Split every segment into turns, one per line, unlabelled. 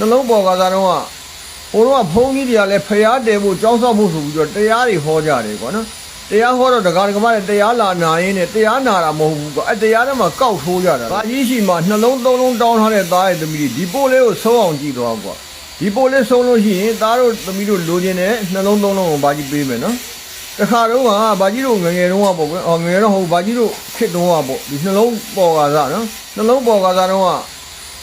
နှလုံးပေါ်ကစားတော့ဟိုတော့ဖုန်းကြီးတွေကလည်းဖျားတယ်ဖို့ကြောင်းဆောက်ဖို့ဆိုပြီးတော့တရားတွေဟောကြတယ်ကွာနော်တရားဟောတော့ဒကာဒကမတွေတရားလာနာရင်းနဲ့တရားနာတာမဟုတ်ဘူးကွာတရားထဲမှာကောက်ထိုးကြတာဗာကြီးရှိမှနှလုံးသုံးလုံးတောင်းထားတဲ့သားရဲ့သမီးဒီပိုးလေးကိုဆုံးအောင်ကြည့်သွားကွာဒီပိုးလေးဆုံးလို့ရှိရင်သားတို့သမီးတို့လိုချင်တဲ့နှလုံးသုံးလုံးကိုဗာကြီးပေးမယ်နော်တခါတော့ဗာကြီးတို့ငငယ်တုန်းကပေါ့ကွငယ်တော့ဟိုဗာကြီးတို့ခစ်တုန်းကပေါ့ဒီနှလုံးပေါ်ကစားနော်နှလုံးပေါ်ကစားတော့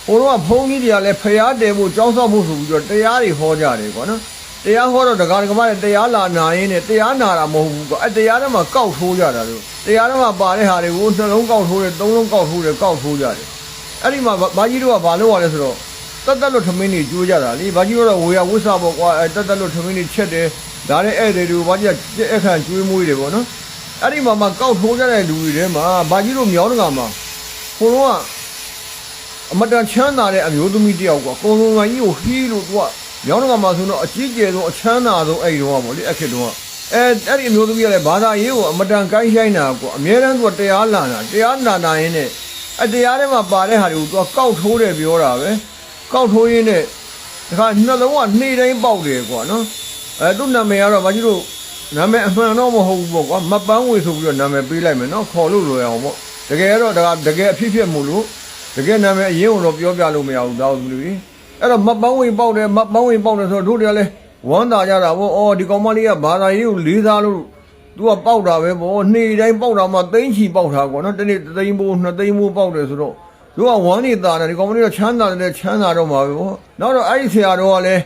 ဟိုတော့ဖုန်းကြီးတွေကလည်းဖျားတယ်ဖို့ကြောင်းဆောက်ဖို့ဆိုပြီးတော့တရားတွေဟောကြတယ်ကွာနော်တရားဟောတော့ဒကာဒကမတွေတရားလာနာရင်းနဲ့တရားနာတာမဟုတ်ဘူးကွာတရားထဲမှာကောက်ထိုးကြတာလို့တရားထဲမှာပါတဲ့ဟာတွေကိုနှလုံးကောက်ထိုးတယ်သုံးလုံးကောက်ထိုးတယ်ကောက်ထိုးကြတယ်အဲ့ဒီမှာဗာကြီးတို့ကဘာလုပ်ရလဲဆိုတော့တက်လို့ထမင်းတွေကျိုးကြတာလေဗာကြီးတို့ကဝေယဝစ်စာပေါ့ကွာတက်လို့ထမင်းတွေချက်တယ်ဒါနဲ့ဧည့်သည်တွေကိုဗာကြီးကအခန့်ကျွေးမွေးတယ်ပေါ့နော်အဲ့ဒီမှာကောက်ထိုးကြတဲ့လူတွေထဲမှာဗာကြီးတို့မြောင်းတကာမှာဟိုတော့အမတန်ချမ်းသာတဲ့အမျိုးသမီးတယောက်ကကုံစုံကကြီးကိုဟီးလို့သူကမြောင်းတကမှာဆိုတော့အကြီးကျယ်ဆုံးအချမ်းသာဆုံးအဲ့ဒီတော့ပေါ့လေအခက်တော့အဲ့ဒီအမျိုးသမီးကလည်းဘာသာရေးကိုအမတန်ကိုင်းဆိုင်တာကွာအများတန်းသူကတရားလာတာတရားနာရင်းနဲ့တရားထဲမှာပါတဲ့ဟာတွေကိုသူကကောက်ထိုးတယ်ပြောတာပဲကောက်ထိုးရင်းနဲ့ဒီခါနှလုံးကနှိမ့်တိုင်းပေါက်တယ်ကွာနော်သူ့နာမည်ကတော့ဘာကြီးတို့နာမည်အမှန်တော့မဟုတ်ဘူးပေါ့ကွာမပန်းဝေဆိုပြီးတော့နာမည်ပေးလိုက်မယ်နော်ခေါ်လို့လွယ်အောင်ပေါ့တကယ်တော့တကယ်အဖြစ်မို့လို့တကယ်နာမည်အရင်ကတော့ပြောပြလို့မရဘူးဒါဘူးလူကြီးအဲ့တော့မပန်းဝင်ပေါက်တယ်ဆိုတော့တို့တွေကလည်းဝမ်းသာကြတာဗောအော်ဒီကောင်မလေးကဘာသာရေးကိုလေးစားလို့သူကပေါက်တာပဲဗောနေ့တိုင်းပေါက်တာမှသိန်းချီပေါက်တာကွာနော်တနေ့သိန်းမိုးနှစ်သိန်းမိုးပေါက်တယ်ဆိုတော့သူကဝမ်းနေတာတယ်ဒီကောင်မလေးကချမ်းသာတယ်ချမ်းသာတော့မှာပဲဗောနောက်တော့အဲ့ဒီဆရာတော်ကလည်း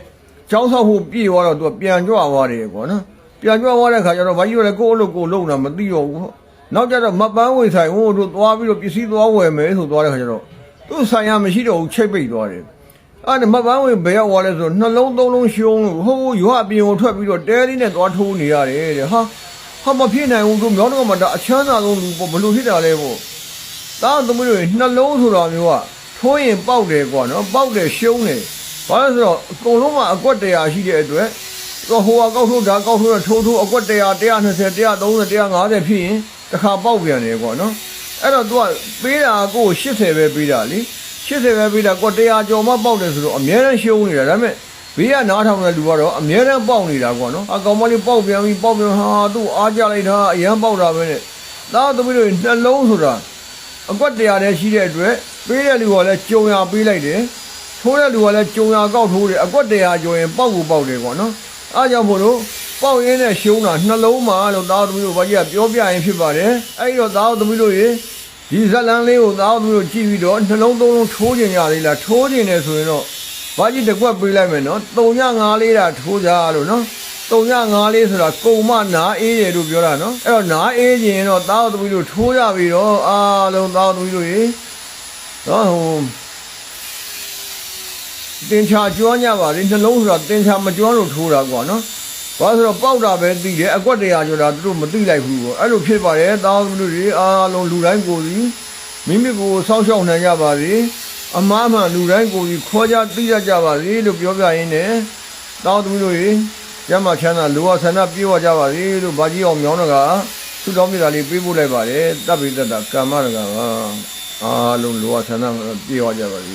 ကျောင်းဆောက်ဖို့ပြည့်သွားတော့သူကပြန်ကြွသွားတယ်ကွာနော်ပြန်ကြွသွားတဲ့ခါကျတော့ဘာကြီးကလည်းကိုယ့်အလုပ်ကိုလုပ်တာမသိတော့ဘူးနောက်ကျတော့မပန်းဝင်ဆိုင်ဟိုတို့သွားပြီးတော့ပစ္စည်းသွားဝယ်မယ်ဆိုသွားတဲ့ခါကျတော့သူ့ဆိုင်ရမရှိတော့ဘူးချိတ်ပိတ်သွားတယ်အဲ့ဒါမပန်းဝင်ဘယ်ရောက်သွားလဲဆိုတော့နှလုံးသုံးလုံးရှုံးလို့ဟိုရွာအပြင်ကိုထွက်ပြီးတော့တဲလေးနဲ့သွားထိုးနေရတယ်တဲ့ဟာမဖြစ်နိုင်ဘူးသူမြောင်းတော့မှဒါအချမ်းသာဆုံးလူပေါ့ဘလို့ဖြစ်တာလဲပေါ့ဒါသမီးတို့နှလုံးဆိုတာမျိုးကထိုးရင်ပေါက်တယ်ကွာနော်ပေါက်တယ်ရှုံးတယ်ဘာလဲဆိုတော့အကုန်လုံးကအကွက်100ရှိတဲ့အတွက်ဟိုကောက်ထိုးဒါကောက်ထိုးတော့ထိုးအကွက်100 120 130 150ဖြစ်ရင်တစ်ခါပေါက်ပြန်တယ်ကွာနော်အဲ့တော့ तू ကပေးတာကို80ပဲပေးတာလी80ပဲပေးတာကွ100ကျော်မှပေါက်တယ်ဆိုတော့အများနဲ့ရှုံးနေတာဒါပေမဲ့ဘေးကနားထောင်တဲ့လူကတော့အများနဲ့ပေါက်နေတာကွာနော်အကောင်မလေးပေါက်ပြန်ပြီးဟာသူ့အားကြလိုက်တာအရန်ပေါက်တာပဲနဲ့ဒါသမီးတို့နှလုံးဆိုတာအကွက်100တည်းရှိတဲ့အတွက်ပေးတဲ့လူကလည်းကြုံရပေးလိုက်တယ်ထိုးတဲ့လူကလည်းကြုံရကောက်ထိုးတယ်အကွက်100ကျော်ရင်ပေါက်ကိုပေါက်တယ်ကွာနော်အားကြောင့်မို့လို့ပေါက်ရင်းနဲ့ရှုံးတာနှလုံးမှာလို့သားသမီးတို့ဘာကြီးကပြောပြရင်ဖြစ်ပါတယ်အဲ့တော့သားသမီးတို့ရေဒီဇလန်းလေးကိုသားသမီးတို့ကြည့်ပြီးတော့နှလုံးသုံးလုံးထိုးကျင်ကြသေးလားထိုးကျင်နေဆိုရင်တော့ဘာကြီးတစ်ကွက်ပေးလိုက်မယ်နော်305လေးတာထိုးကြလို့နော်305လေးဆိုတာကုံမနာအေးတယ်လို့ပြောတာနော်အဲ့တော့နာအေးကျင်တော့သားသမီးတို့ထိုးရပြီးတော့အားလုံးသားသမီးတို့ရေနော်ဟိုတင်ချာကျွမ်းကြပါလေနှလုံးဆိုတာတင်ချာမကျွမ်းလို့ထိုးတာကွာနော်ဘာဆိုတော့ပေါက်တာပဲသိတယ်အကွက်100ကျော်တာသူတို့မသိလိုက်ဘူးပေါ့အဲ့လိုဖြစ်ပါတယ်သားသမီးတို့တွေအားလုံးလူတိုင်းကိုယ်စီမိမိကိုစောင့်ရှောက်နိုင်ကြပါစေအမားမှလူတိုင်းကိုယ်စီခေါ်ကြသိကြပါစေလို့ပြောပြရင်းနဲ့သားသမီးတို့တွေကျမ်းမာချမ်းသာလူဝဆန္ဒပြေဝကြပါစေလို့ဘာကြီးအောင်မြောင်းတော့ကသူ့တော်မိသားလေးပေးဖို့လိုက်ပါတယ်တပ်ပိတ္တကမ္မရကအားလုံးလူဝဆန္ဒပြေဝကြပါစေ